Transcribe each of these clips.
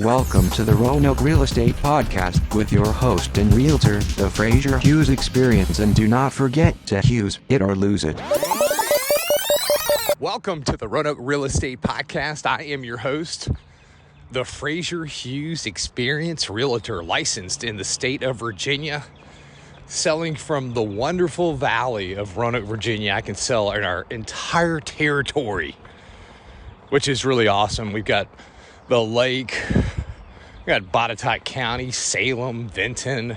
Welcome to the Roanoke Real Estate Podcast with your host and realtor, the Frazier Hughes Experience, and do not forget to Hughes it or lose it. Welcome to the Roanoke Real Estate Podcast. I am your host, the Frazier Hughes Experience Realtor, licensed in the state of Virginia, selling from the wonderful valley of Roanoke, Virginia. I can sell in our entire territory, which is really awesome. We've got the lake, we got Botetourt County, Salem, Vinton,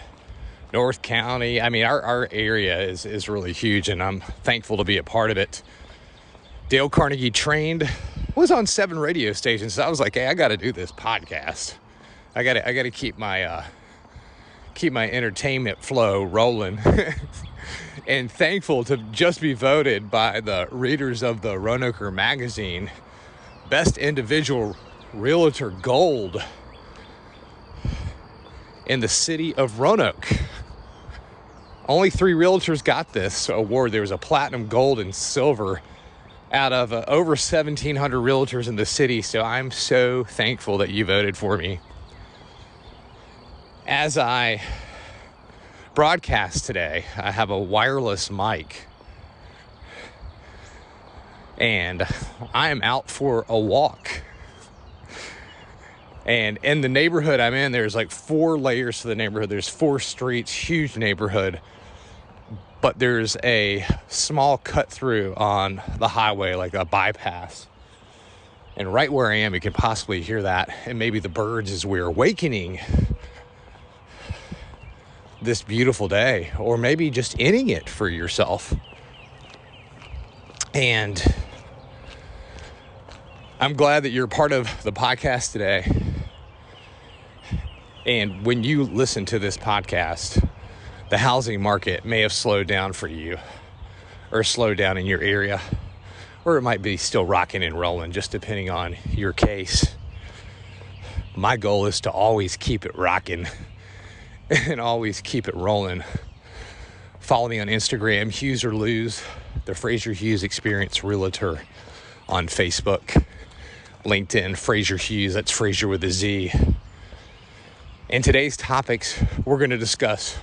North County. I mean, our area is really huge, and I'm thankful to be a part of it. Dale Carnegie trained, was on 7 radio stations, so I was like, hey, I got to do this podcast. I got to keep my entertainment flow rolling. And thankful to just be voted by the readers of the Roanoke magazine Best Individual Realtor Gold in the city of Roanoke. Only 3 realtors got this award. There was a platinum, gold, and silver out of over 1,700 realtors in the city. So I'm so thankful that you voted for me. As I broadcast today, I have a wireless mic, and I am out for a walk. And in the neighborhood I'm in, there's like 4 layers to the neighborhood. There's 4 streets, huge neighborhood. But there's a small cut through on the highway, like a bypass. And right where I am, you can possibly hear that. And maybe the birds as we're awakening this beautiful day, or maybe just ending it for yourself. And I'm glad that you're part of the podcast today. And when you listen to this podcast, the housing market may have slowed down for you, or slowed down in your area, or it might be still rocking and rolling, just depending on your case. My goal is to always keep it rocking and always keep it rolling. Follow me on Instagram, Hughes or Lose, the Frazier Hughes Experience Realtor, on Facebook, LinkedIn, Frazier Hughes, that's Frazier with a Z. In today's topics, we're going to discuss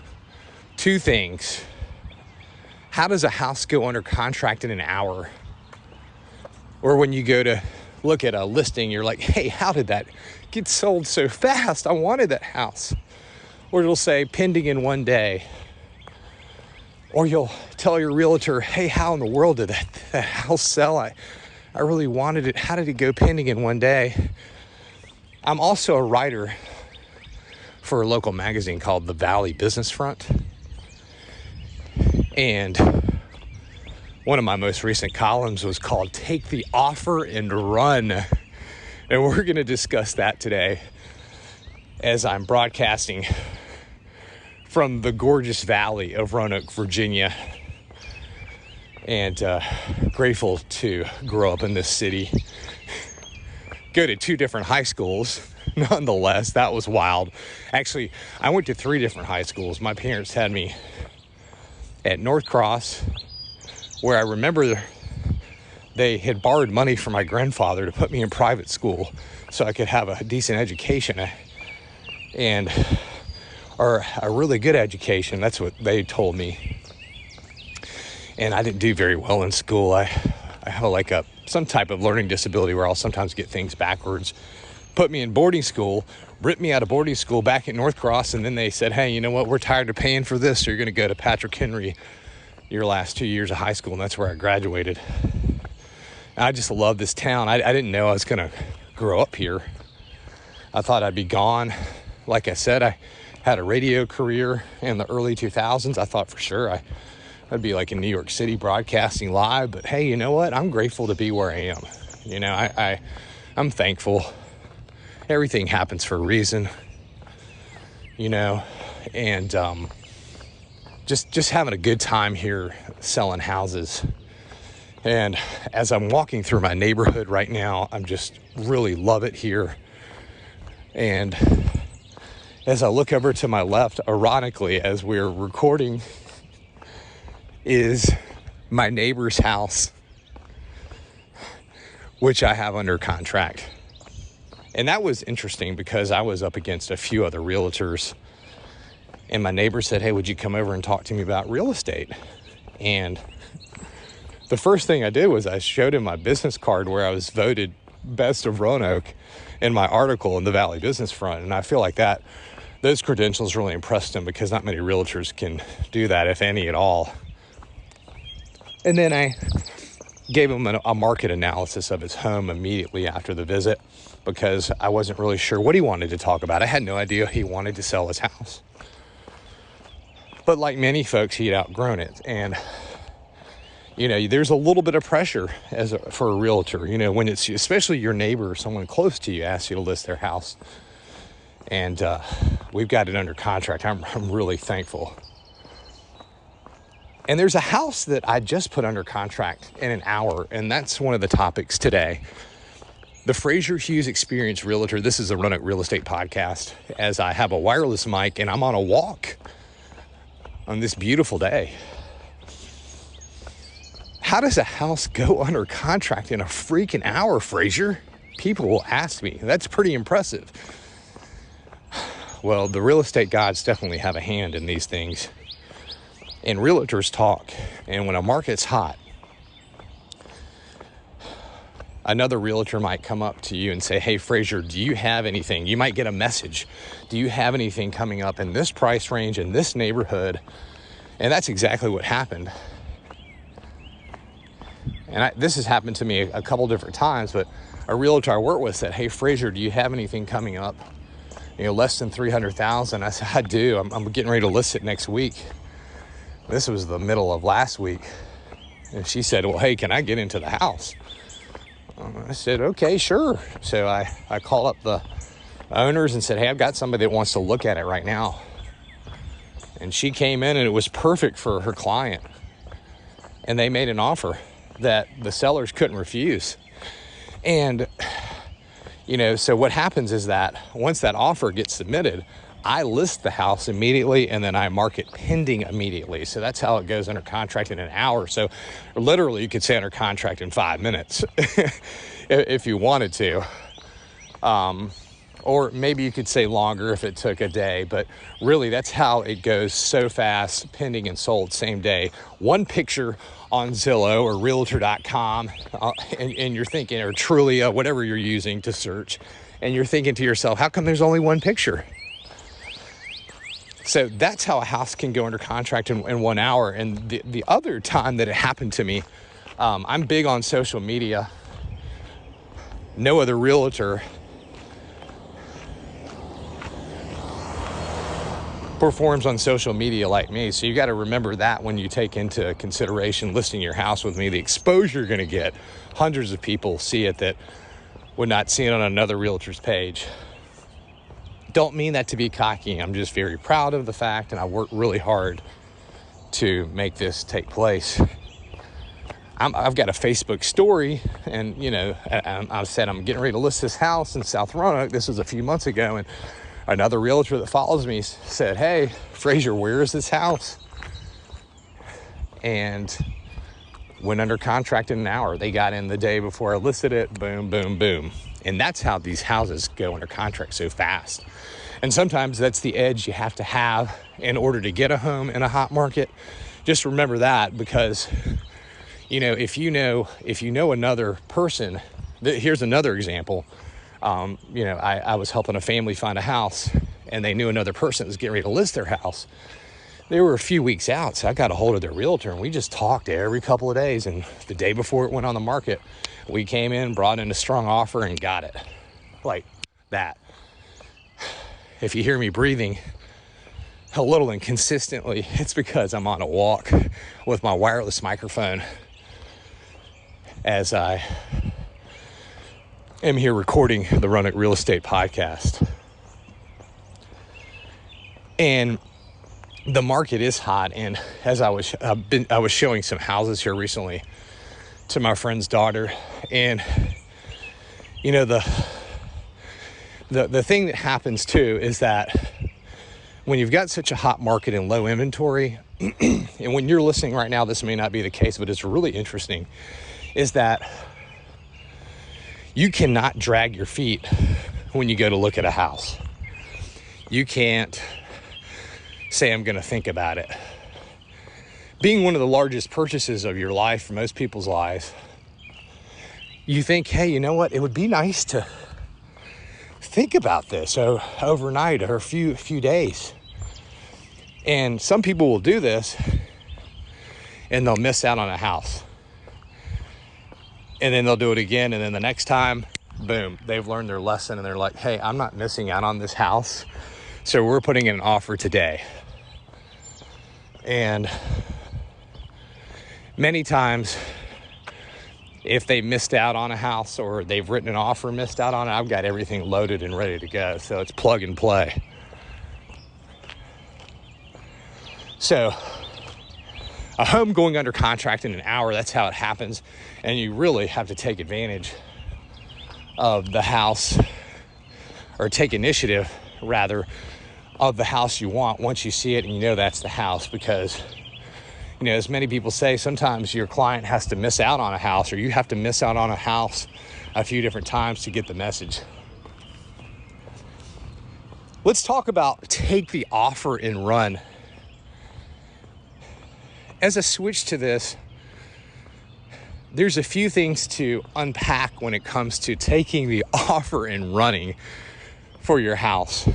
2 things. How does a house go under contract in an hour? Or when you go to look at a listing, you're like, hey, how did that get sold so fast? I wanted that house. Or it'll say pending in 1 day. Or you'll tell your realtor, hey, how in the world did that house sell? I really wanted it. How did it go pending in 1 day? I'm also a writer for a local magazine called The Valley Business Front. And one of my most recent columns was called Take the Offer and Run. And we're going to discuss that today as I'm broadcasting from the gorgeous valley of Roanoke, Virginia. And grateful to grow up in this city. Go to 2 different high schools. Nonetheless, that was wild. Actually, I went to 3 different high schools. My parents had me at North Cross, where I remember they had borrowed money from my grandfather to put me in private school so I could have a decent education or a really good education. That's what they told me. And I didn't do very well in school. I have some type of learning disability where I'll sometimes get things backwards. Put me in boarding school, ripped me out of boarding school back at North Cross, and then they said, hey, you know what, we're tired of paying for this, so you're going to go to Patrick Henry your last 2 years of high school, and that's where I graduated. I just love this town. I didn't know I was going to grow up here. I thought I'd be gone. Like I said, I had a radio career in the early 2000s. I thought for sure I'd be like in New York City broadcasting live, but hey, you know what? I'm grateful to be where I am. You know, I'm thankful. Everything happens for a reason, you know, and just having a good time here selling houses. And as I'm walking through my neighborhood right now, I'm just really love it here. And as I look over to my left, ironically, as we're recording, is my neighbor's house, which I have under contract. And that was interesting because I was up against a few other realtors, and my neighbor said, hey, would you come over and talk to me about real estate? And the first thing I did was I showed him my business card where I was voted best of Roanoke in my article in the Valley Business Front. And I feel like those credentials really impressed him, because not many realtors can do that, if any at all. And then I gave him a market analysis of his home immediately after the visit, because I wasn't really sure what he wanted to talk about. I had no idea he wanted to sell his house. But like many folks, he had outgrown it. And, there's a little bit of pressure for a realtor, when it's especially your neighbor or someone close to you asks you to list their house. And we've got it under contract. I'm really thankful. And there's a house that I just put under contract in an hour, and that's one of the topics today. The Frazierhughes Experience Realtor. This is a Roanoke Real Estate podcast, as I have a wireless mic and I'm on a walk on this beautiful day. How does a house go under contract in a freaking hour, Frazier? People will ask me. That's pretty impressive. Well, the real estate gods definitely have a hand in these things. And realtors talk. And when a market's hot, another realtor might come up to you and say, hey, Frazier, do you have anything? You might get a message. Do you have anything coming up in this price range, in this neighborhood? And that's exactly what happened. And this has happened to me a couple different times, but a realtor I work with said, hey, Frazier, do you have anything coming up, less than $300,000? I said, I do. I'm getting ready to list it next week. This was the middle of last week. And she said, well, hey, can I get into the house? I said, okay, sure. So I called up the owners and said, hey, I've got somebody that wants to look at it right now. And she came in and it was perfect for her client. And they made an offer that the sellers couldn't refuse. And, so what happens is that once that offer gets submitted, I list the house immediately, and then I mark it pending immediately. So that's how it goes under contract in an hour. So literally you could say under contract in 5 minutes if you wanted to. Or maybe you could say longer if it took a day, but really that's how it goes so fast, pending and sold same day. One picture on Zillow or 𝓕𝓻𝓪𝔃𝓲𝓮𝓻, and you're thinking, or Trulia, whatever you're using to search, and you're thinking to yourself, how come there's only one picture? So that's how a house can go under contract in 1 hour. And the other time that it happened to me, I'm big on social media. No other realtor performs on social media like me. So you got to remember that when you take into consideration listing your house with me, the exposure you're going to get. Hundreds of people see it that would not see it on another realtor's page. Don't mean that to be cocky. I'm just very proud of the fact, and I worked really hard to make this take place. I've got a Facebook story, and I said I'm getting ready to list this house in South Roanoke. This was a few months ago, and another realtor that follows me said, hey, Frazier, where is this house? And went under contract in an hour. They got in the day before I listed it. Boom, boom, boom. And that's how these houses go under contract so fast. And sometimes that's the edge you have to have in order to get a home in a hot market. Just remember that, because, if you know another person, here's another example. I was helping a family find a house, and they knew another person that was getting ready to list their house. They were a few weeks out, so I got a hold of their realtor, and we just talked every couple of days. And the day before it went on the market, we came in, brought in a strong offer, and got it. Like that. If you hear me breathing a little inconsistently, it's because I'm on a walk with my wireless microphone as I am here recording the Roanoke Real Estate podcast. And the market is hot, and as I was showing some houses here recently to my friend's daughter, and the thing that happens too is that when you've got such a hot market and low inventory, and when you're listening right now, this may not be the case, but it's really interesting, is that you cannot drag your feet when you go to look at a house. You can't say, I'm going to think about it. Being one of the largest purchases of your life, for most people's lives, you think, hey, you know what? It would be nice to think about this overnight or a few days. And some people will do this and they'll miss out on a house. And then they'll do it again. And then the next time, boom, they've learned their lesson and they're like, hey, I'm not missing out on this house. So we're putting in an offer today. And many times, if they missed out on a house or they've written an offer and missed out on it, I've got everything loaded and ready to go. So it's plug and play. So a home going under contract in an hour, that's how it happens. And you really have to take advantage of the house, or take initiative rather, of the house you want once you see it and you know that's the house. Because, you know, as many people say, sometimes your client has to miss out on a house, or you have to miss out on a house a few different times to get the message. Let's talk about take the offer and run. As a switch to this, there's a few things to unpack when it comes to taking the offer and running for your house.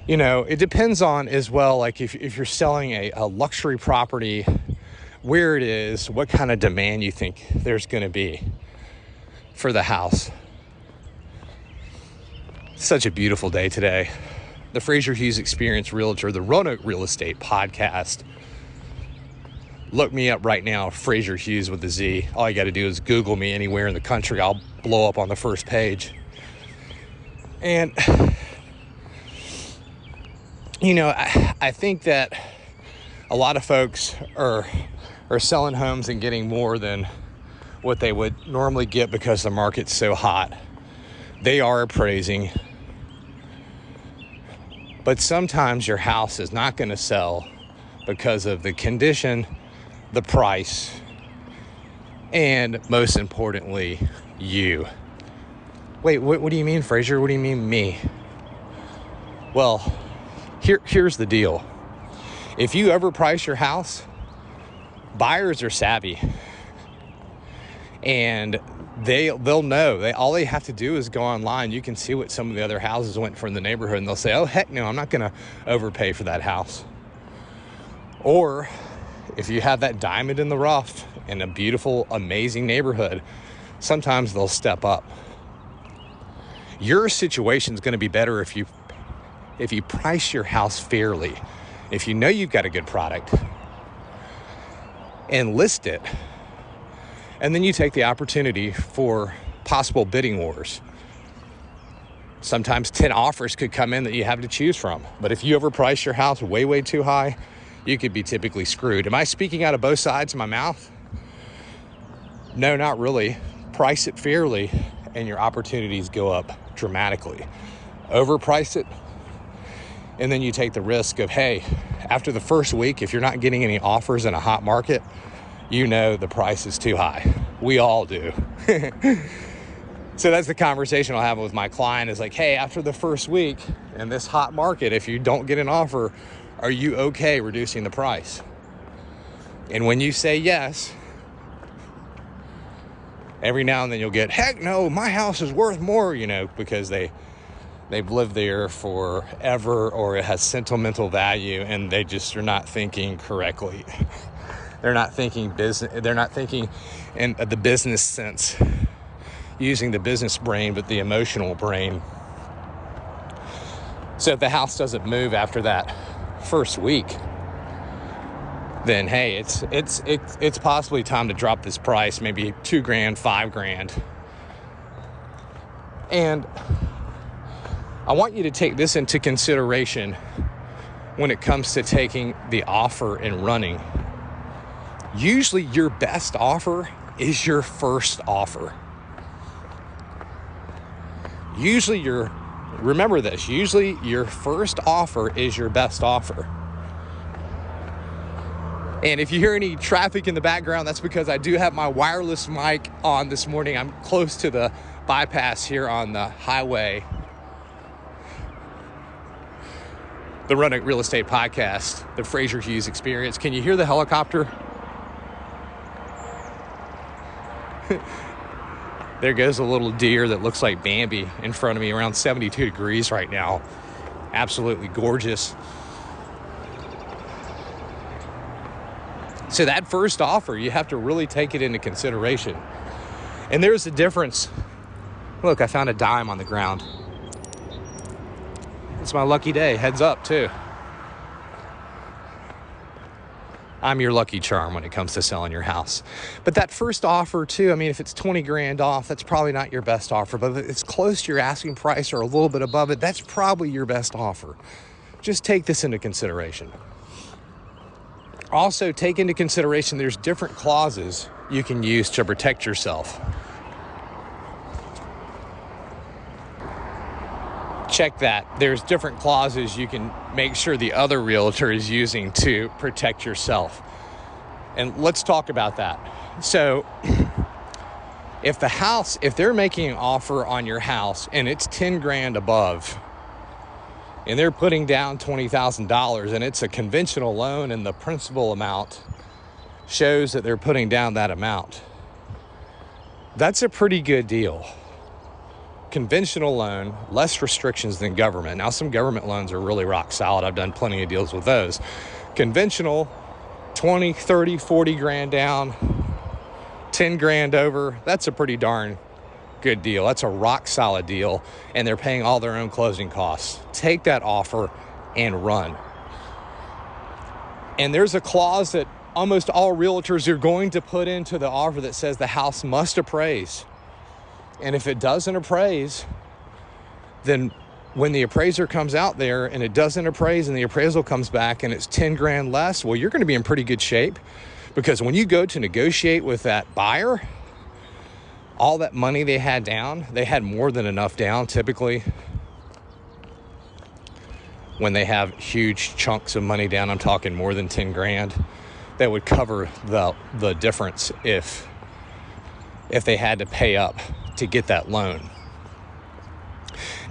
You know, it depends on as well, like if you're selling a luxury property, where it is, what kind of demand you think there's going to be for the house. Such a beautiful day today. The Frazierhughes Experience Realtor, the Roanoke Real Estate Podcast. Look me up right now, Frazierhughes with a Z. All you got to do is Google me anywhere in the country. I'll blow up on the first page. And, you know, I think that a lot of folks are selling homes and getting more than what they would normally get because the market's so hot. They are appraising. But sometimes your house is not going to sell because of the condition, the price, and most importantly, you. Wait, what do you mean, Frazier? What do you mean me? Well, here's the deal. If you overprice your house, buyers are savvy. And they'll know. All they have to do is go online. You can see what some of the other houses went for in the neighborhood, and they'll say, oh, heck no, I'm not going to overpay for that house. Or if you have that diamond in the rough in a beautiful, amazing neighborhood, sometimes they'll step up. Your situation is going to be better if you price your house fairly. If you know you've got a good product and list it, and then you take the opportunity for possible bidding wars. Sometimes 10 offers could come in that you have to choose from. But if you overprice your house way, way too high, you could be typically screwed. Am I speaking out of both sides of my mouth? No, not really. Price it fairly and your opportunities go up dramatically. Overprice it, and then you take the risk of, hey, after the first week, if you're not getting any offers in a hot market, you know the price is too high. We all do. So that's the conversation I'll have with my client is like, hey, after the first week in this hot market, if you don't get an offer, are you okay reducing the price? And when you say yes, every now and then you'll get, heck no, my house is worth more, you know, because they've lived there forever, or it has sentimental value, and they just are not thinking correctly. They're not thinking business. They're not thinking in the business sense, using the business brain, but the emotional brain. So if the house doesn't move after that first week, then hey, it's possibly time to drop this price, maybe $2,000, $5,000. And I want you to take this into consideration when it comes to taking the offer and running. Usually your best offer is your first offer. Usually your first offer is your best offer. And if you hear any traffic in the background, that's because I do have my wireless mic on this morning. I'm close to the bypass here on the highway, the Roanoke Real Estate Podcast, the Frazier Hughes Experience. Can you hear the helicopter? There goes a little deer that looks like Bambi in front of me, around 72 degrees right now. Absolutely gorgeous. So that first offer, you have to really take it into consideration. And there's a difference. Look, I found a dime on the ground. It's my lucky day. Heads up, too. I'm your lucky charm when it comes to selling your house. But that first offer, too, I mean, if it's 20 grand off, that's probably not your best offer. But if it's close to your asking price or a little bit above it, that's probably your best offer. Just take this into consideration. Also, take into consideration there's different clauses you can use to protect yourself. Check that. There's different clauses you can make sure the other realtor is using to protect yourself. And let's talk about that. So if they're making an offer on your house and it's 10 grand above, and they're putting down $20,000 and it's a conventional loan and the principal amount shows that they're putting down that amount, that's a pretty good deal. Conventional loan, less restrictions than government. Now, some government loans are really rock solid. I've done plenty of deals with those. Conventional, 20, 30, 40 grand down, 10 grand over. That's a pretty darn good deal. That's a rock solid deal. And they're paying all their own closing costs. Take that offer and run. And there's a clause that almost all realtors are going to put into the offer that says the house must appraise. And if it doesn't appraise, then when the appraiser comes out there and it doesn't appraise and the appraisal comes back and it's 10 grand less, well, you're going to be in pretty good shape, because when you go to negotiate with that buyer, all that money they had down, they had more than enough down typically. When they have huge chunks of money down, I'm talking more than 10 grand, that would cover the difference if they had to pay up to get that loan.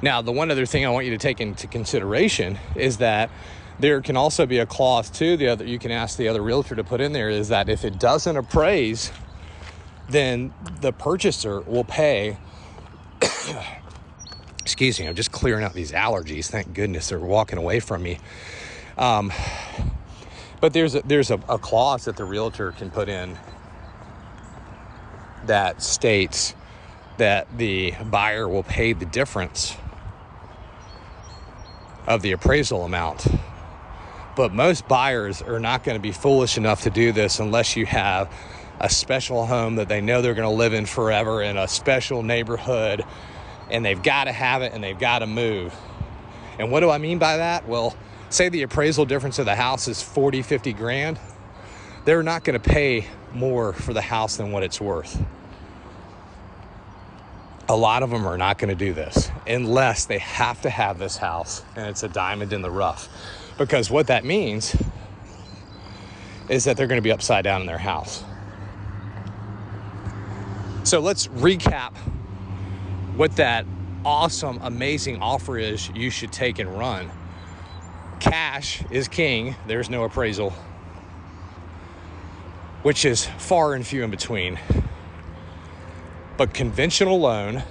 Now, the one other thing I want you to take into consideration is that there can also be a clause too, you can ask the other realtor to put in there, is that if it doesn't appraise, then the purchaser will pay excuse me, I'm just clearing out these allergies. Thank goodness they're walking away from me. But there's a clause that the realtor can put in that states that the buyer will pay the difference of the appraisal amount. But most buyers are not going to be foolish enough to do this unless you have a special home that they know they're going to live in forever in a special neighborhood, and they've got to have it and they've got to move. And what do I mean by that? Well, say the appraisal difference of the house is 40, 50 grand. They're not going to pay more for the house than what it's worth. A lot of them are not going to do this unless they have to have this house and it's a diamond in the rough. Because what that means is that they're going to be upside down in their house. So let's recap what that awesome, amazing offer is you should take and run. Cash is king. There's no appraisal, which is far and few in between. But conventional loan,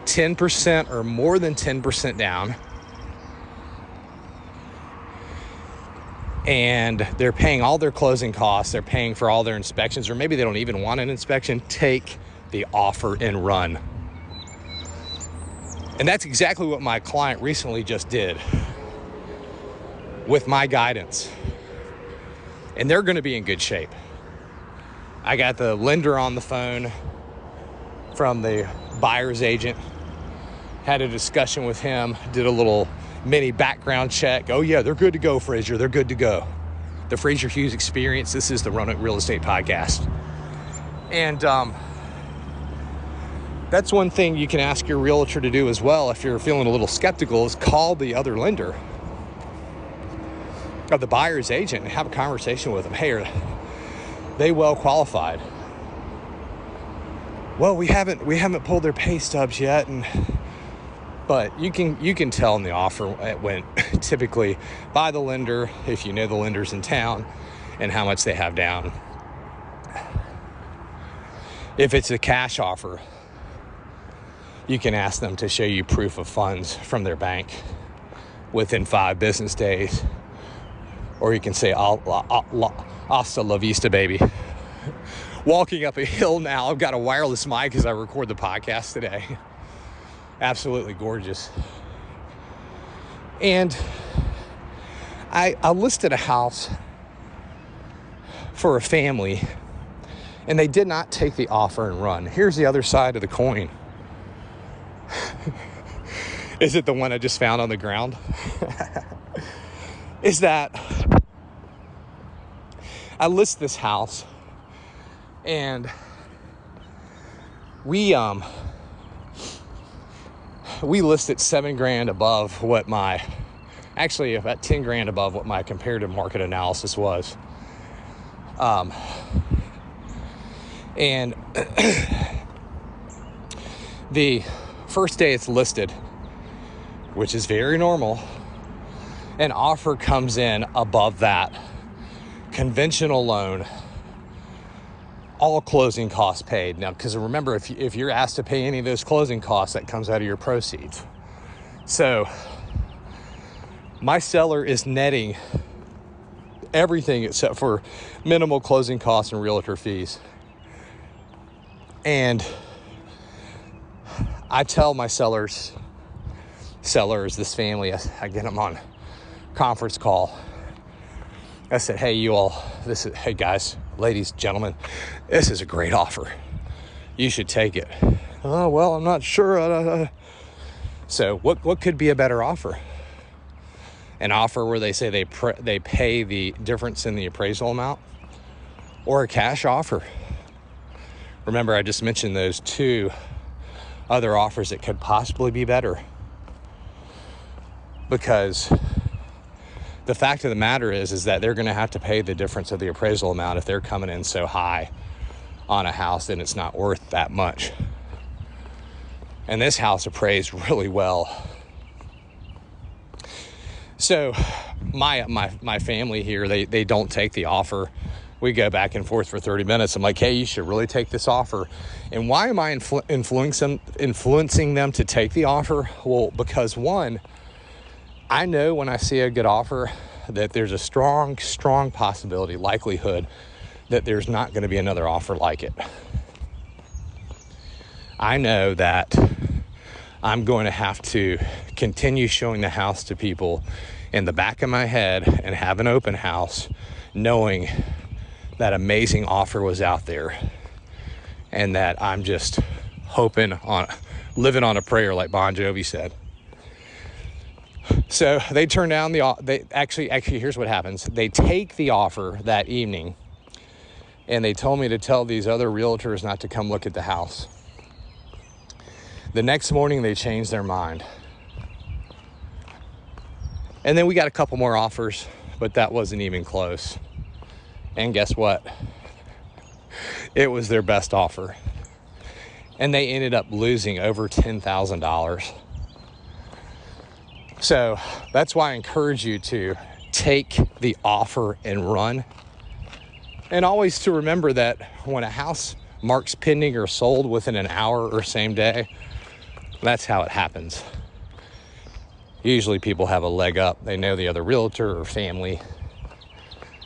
10% or more than 10% down, and they're paying all their closing costs, they're paying for all their inspections, or maybe they don't even want an inspection, take the offer and run. And that's exactly what my client recently just did with my guidance. And they're going to be in good shape. I got the lender on the phone from the buyer's agent, had a discussion with him, did a little mini background check. Oh yeah, they're good to go, Frazier. They're good to go. The Frazier Hughes Experience. This is the Roanoke Real Estate Podcast. And that's one thing you can ask your realtor to do as well if you're feeling a little skeptical, is call the other lender of the buyer's agent and have a conversation with them. Hey, are they well qualified? well, we haven't pulled their pay stubs yet, but you can tell in the offer it went typically by the lender, if you know the lenders in town, and how much they have down. If it's a cash offer, you can ask them to show you proof of funds from their bank within 5 business days. Or you can say, hasta la vista, baby. Walking up a hill now. I've got a wireless mic as I record the podcast today. Absolutely gorgeous. And I listed a house for a family, and they did not take the offer and run. Here's the other side of the coin. Is it the one I just found on the ground? Is that I list this house, and we list it $7,000 above what actually about $10,000 above what my comparative market analysis was. And the first day it's listed, which is very normal, an offer comes in above that. Conventional loan, all closing costs paid. Now, because remember, if you're asked to pay any of those closing costs, that comes out of your proceeds. So my seller is netting everything except for minimal closing costs and realtor fees. And I tell my sellers, this family, I get them on conference call. I said, hey, hey guys, ladies, gentlemen, this is a great offer. You should take it. Oh, well, I'm not sure. So what could be a better offer? An offer where they say they pay the difference in the appraisal amount, or a cash offer? Remember, I just mentioned those 2 other offers that could possibly be better. Because the fact of the matter is that they're going to have to pay the difference of the appraisal amount if they're coming in so high on a house, then it's not worth that much. And this house appraised really well. So my family here, they don't take the offer. We go back and forth for 30 minutes. I'm like, hey, you should really take this offer. And why am I influencing them to take the offer? Well, because one, I know when I see a good offer that there's a strong possibility, likelihood, that there's not going to be another offer like it. I know that I'm going to have to continue showing the house to people in the back of my head and have an open house, knowing that amazing offer was out there, and that I'm just living on a prayer, like Bon Jovi said. So they turn down actually here's what happens. They take the offer that evening, and they told me to tell these other realtors not to come look at the house. The next morning they changed their mind. And then we got a couple more offers, but that wasn't even close. And guess what? It was their best offer. And they ended up losing over $10,000. So that's why I encourage you to take the offer and run. And always to remember that when a house marks pending or sold within an hour or same day, that's how it happens. Usually people have a leg up. They know the other realtor or family.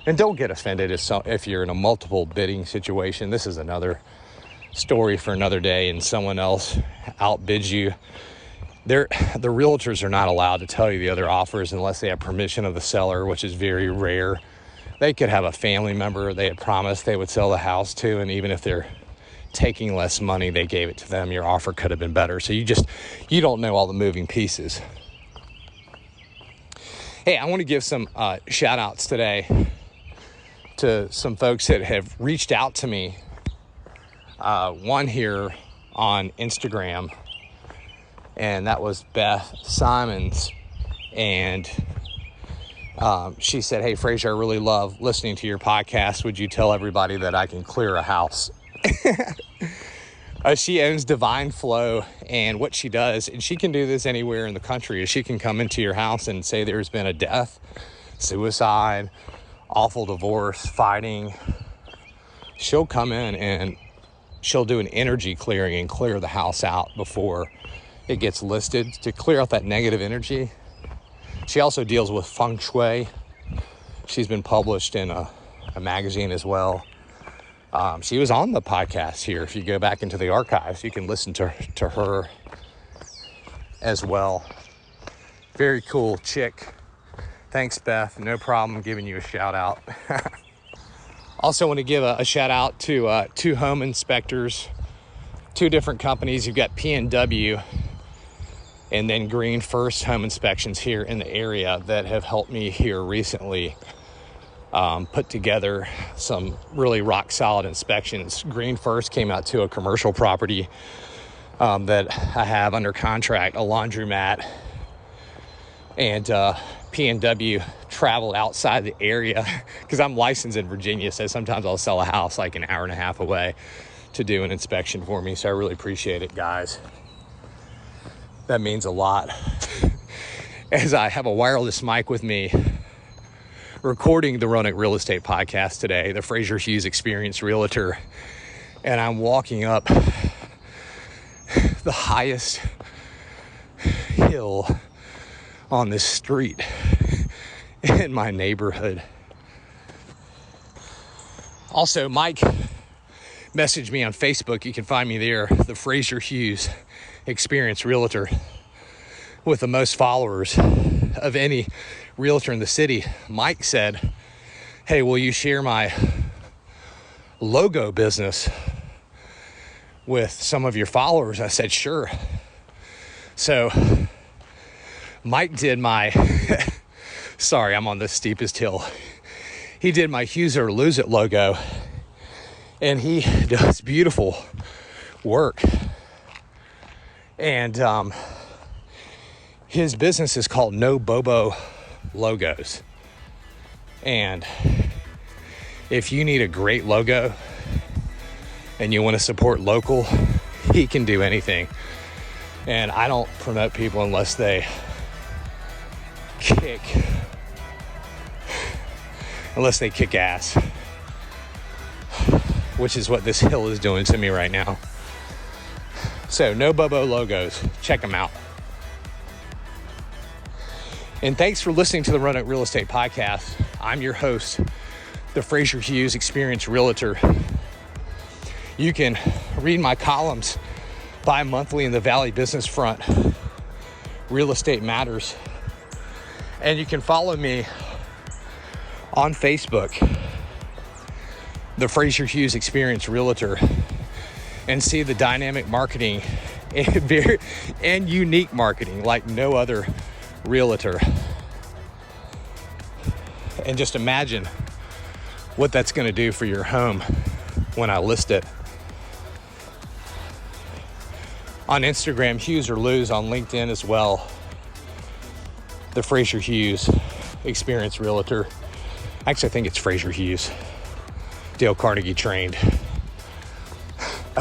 And don't get offended if you're in a multiple bidding situation. This is another story for another day, and someone else outbids you. The realtors are not allowed to tell you the other offers unless they have permission of the seller, which is very rare. They could have a family member they had promised they would sell the house to, and even if they're taking less money, they gave it to them. Your offer could have been better. So you don't know all the moving pieces. Hey, I want to give some shout outs today to some folks that have reached out to me. One here on Instagram, and that was Beth Simons. And she said, hey, Frazier, I really love listening to your podcast. Would you tell everybody that I can clear a house? She owns 𝓕𝓻𝓪𝔃𝓲𝓮𝓻, and what she does, and she can do this anywhere in the country, is she can come into your house and say there's been a death, suicide, awful divorce, fighting. She'll come in and she'll do an energy clearing and clear the house out before it gets listed to clear out that negative energy. She also deals with feng shui. She's been published in a magazine as well. She was on the podcast here. If you go back into the archives, you can listen to her as well. Very cool chick. Thanks, Beth. No problem giving you a shout out. Also want to give a shout out to 2 home inspectors, 2 different companies. You've got P&W and then 𝓕𝓻𝓪𝔃𝓲𝓮𝓻 Home Inspections here in the area that have helped me here recently put together some really rock solid inspections. 𝓕𝓻𝓪𝓃𝓲𝓮𝓻 came out to a commercial property that I have under contract, a laundromat, and P&W traveled outside the area because I'm licensed in Virginia, so sometimes I'll sell a house like an hour and a half away to do an inspection for me. So I really appreciate it, guys. That means a lot. As I have a wireless mic with me recording the Roanoke Real Estate Podcast today, the Frazierhughes Experienced Realtor, and I'm walking up the highest hill on this street in my neighborhood. Also, Mike messaged me on Facebook. You can find me there, the Frazierhughes Experienced Realtor, with the most followers of any realtor in the city. Mike said, "Hey, will you share my logo business with some of your followers?" I said, "Sure." So Mike did my, sorry, I'm on the steepest hill. He did my 𝓕𝓻𝓪𝓃𝓲𝓮𝓻 logo, and he does beautiful work. And his business is called No Bobo Logos. And if you need a great logo and you want to support local, he can do anything. And I don't promote people unless they kick ass, which is what this hill is doing to me right now. So No Bobo Logos, check them out. And thanks for listening to the Roanoke Real Estate Podcast. I'm your host, the Frazierhughes Experienced Realtor. You can read my columns bi-monthly in the Valley Business Front, Real Estate Matters. And you can follow me on Facebook, the Frazierhughes Experienced Realtor, and see the dynamic marketing and unique marketing like no other realtor. And just imagine what that's going to do for your home when I list it. On Instagram, Hughes or Lose, on LinkedIn as well. The Frazierhughes Experienced Realtor. Actually, I think it's Frazierhughes. Dale Carnegie trained.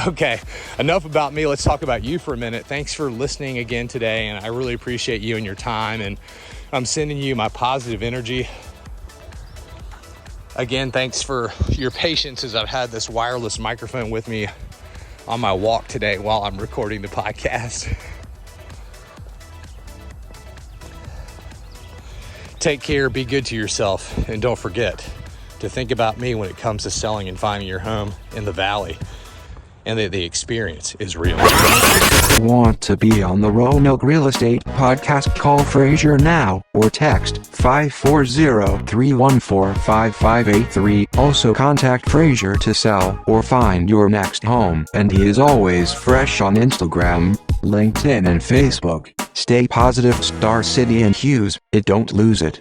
Okay, enough about me. Let's talk about you for a minute. Thanks for listening again today, and I really appreciate you and your time, and I'm sending you my positive energy. Again, thanks for your patience as I've had this wireless microphone with me on my walk today while I'm recording the podcast. Take care, be good to yourself, and don't forget to think about me when it comes to selling and finding your home in the Valley, and that the experience is real. Want to be on the Roanoke Real Estate Podcast? Call Frazier now or text 540-314-5583. Also contact Frazier to sell or find your next home. And he is always fresh on Instagram, LinkedIn and Facebook. Stay positive, Star City and Hughes, don't lose it.